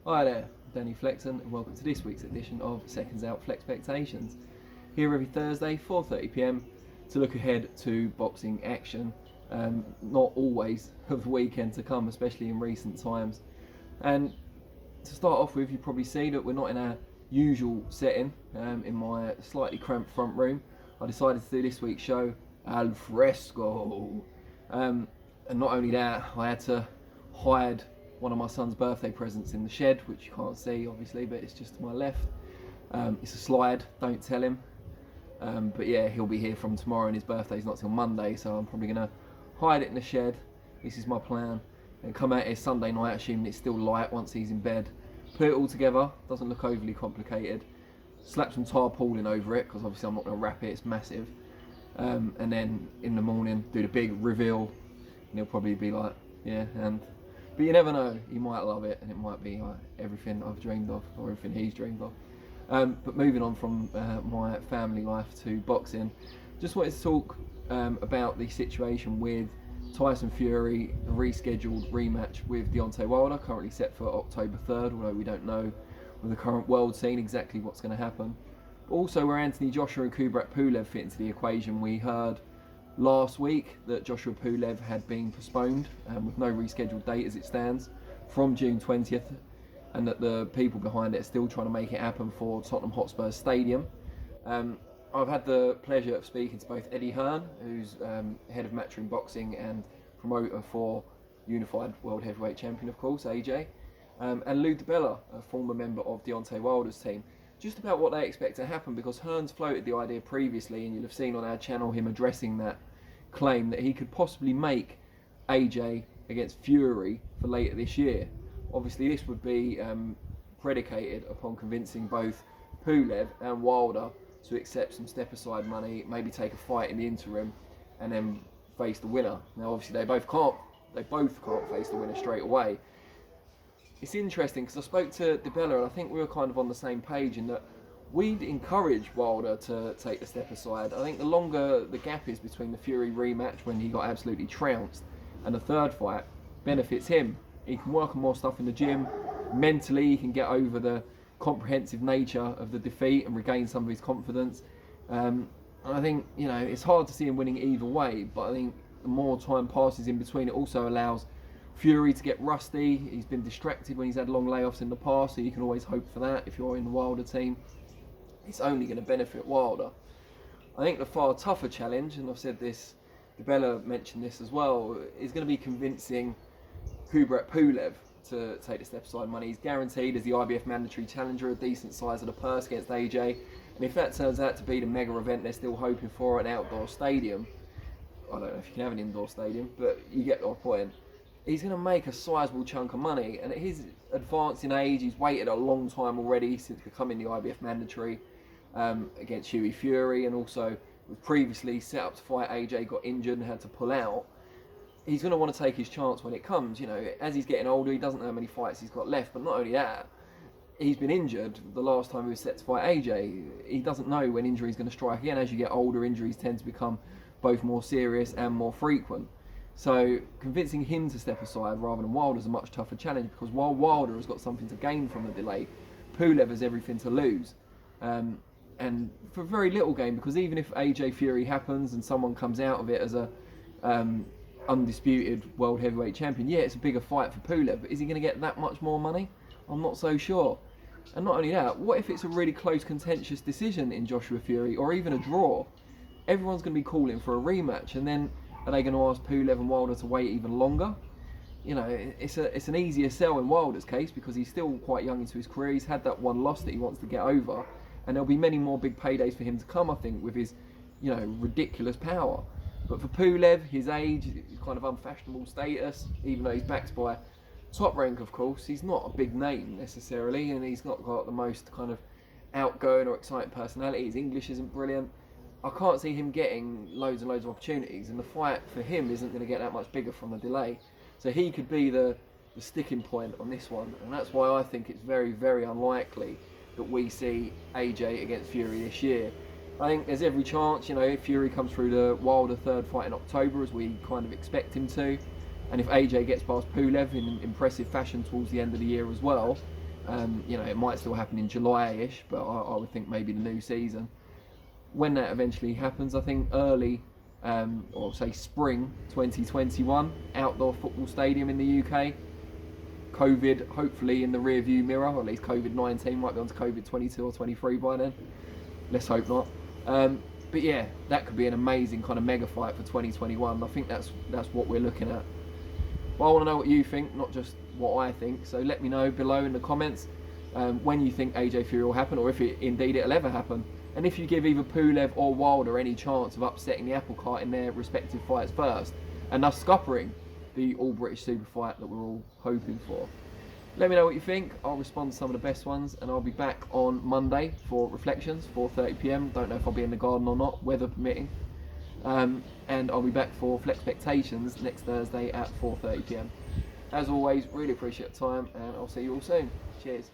Hi there, Danny Flexen, and welcome to this week's edition of SecondsOut FLEXpectations. Here every Thursday, 4:30 p.m, to look ahead to boxing action. Not always of the weekend to come, especially in recent times. And to start off with, you probably see that we're not in our usual setting, in my slightly cramped front room. I decided to do this week's show al fresco. And not only that, I had to hide one of my son's birthday presents in the shed, which you can't see obviously, but it's just to my left. It's a slide, don't tell him. But yeah, he'll be here from tomorrow and his birthday's not till Monday, so I'm probably going to hide it in the shed. This is my plan. And come out here Sunday night, assuming it's still light once he's in bed. Put it all together, doesn't look overly complicated. Slap some tarpaulin over it, because obviously I'm not going to wrap it, it's massive. And then in the morning, do the big reveal, and he'll probably be like, yeah, but you never know, he might love it, and it might be like everything I've dreamed of, or everything he's dreamed of. But moving on from my family life to boxing, just wanted to talk about the situation with Tyson Fury, a rescheduled rematch with Deontay Wilder, currently set for October 3rd, although we don't know with the current world scene exactly what's going to happen. But also where Anthony Joshua and Kubrat Pulev fit into the equation, we heard last week that Joshua Pulev had been postponed with no rescheduled date as it stands from June 20th, and that the people behind it are still trying to make it happen for Tottenham Hotspur Stadium. I've had the pleasure of speaking to both Eddie Hearn, who's head of Matchroom Boxing and promoter for Unified World Heavyweight Champion, of course, AJ, and Lou DiBella, a former member of Deontay Wilder's team, just about what they expect to happen, because Hearn's floated the idea previously, and you'll have seen on our channel him addressing that claim that he could possibly make AJ against Fury for later this year. Obviously this would be predicated upon convincing both Pulev and Wilder to accept some step aside money, maybe take a fight in the interim, and then face the winner. Now obviously they both can't face the winner straight away. It's interesting because I spoke to DiBella and I think we were kind of on the same page in that we'd encourage Wilder to take the step aside. I think the longer the gap is between the Fury rematch, when he got absolutely trounced, and the third fight, benefits him. He can work on more stuff in the gym. Mentally, he can get over the comprehensive nature of the defeat and regain some of his confidence. I think, it's hard to see him winning either way, but I think the more time passes in between, it also allows Fury to get rusty. He's been distracted when he's had long layoffs in the past, so you can always hope for that if you're in the Wilder team. It's only going to benefit Wilder. I think the far tougher challenge, and I've said this, DiBella mentioned this as well, is going to be convincing Kubrat Pulev to take the step aside money. He's guaranteed as the IBF mandatory challenger a decent size of the purse against AJ, and if that turns out to be the mega event they're still hoping for, an outdoor stadium, I don't know if you can have an indoor stadium, but you get my point. He's going to make a sizable chunk of money, and at his advancing age, he's waited a long time already since becoming the IBF mandatory against Hughie Fury, and also was previously set up to fight AJ, got injured and had to pull out. He's going to want to take his chance when it comes. As he's getting older, he doesn't know how many fights he's got left, but not only that, he's been injured the last time he was set to fight AJ. He doesn't know when injury is going to strike again. As you get older, injuries tend to become both more serious and more frequent. So convincing him to step aside rather than Wilder is a much tougher challenge, because while Wilder has got something to gain from the delay, Pulev has everything to lose. And for very little gain, because even if AJ Fury happens and someone comes out of it as a undisputed world heavyweight champion, yeah, it's a bigger fight for Pulev, but is he going to get that much more money? I'm not so sure. And not only that, what if it's a really close contentious decision in Joshua Fury, or even a draw? Everyone's going to be calling for a rematch, and then are they going to ask Pulev and Wilder to wait even longer? It's an easier sell in Wilder's case, because he's still quite young into his career. He's had that one loss that he wants to get over, and there'll be many more big paydays for him to come, I think, with his ridiculous power. But for Pulev, his age, his kind of unfashionable status, even though he's backed by Top Rank, of course, he's not a big name necessarily, and he's not got the most kind of outgoing or exciting personality. His English isn't brilliant. I can't see him getting loads and loads of opportunities, and the fight for him isn't going to get that much bigger from the delay. So he could be the sticking point on this one, and that's why I think it's very, very unlikely that we see AJ against Fury this year. I think there's every chance, if Fury comes through the Wilder third fight in October, as we kind of expect him to, and if AJ gets past Pulev in impressive fashion towards the end of the year as well, You know, it might still happen in July-ish, but I would think maybe the new season. When that eventually happens, I think early, or say spring 2021, outdoor football stadium in the UK. COVID hopefully in the rear view mirror, or at least COVID-19 might be on to COVID-22 or 23 by then. Let's hope not. But yeah, that could be an amazing kind of mega fight for 2021. I think that's what we're looking at. But I want to know what you think, not just what I think. So let me know below in the comments when you think AJ Fury will happen, or if indeed it'll ever happen. And if you give either Pulev or Wilder any chance of upsetting the apple cart in their respective fights first, and thus scuppering the all-British super fight that we're all hoping for. Let me know what you think. I'll respond to some of the best ones, and I'll be back on Monday for Reflections, 4:30 PM. Don't know if I'll be in the garden or not, weather permitting. And I'll be back for FLEXpectations next Thursday at 4:30 PM. As always, really appreciate the time, and I'll see you all soon. Cheers.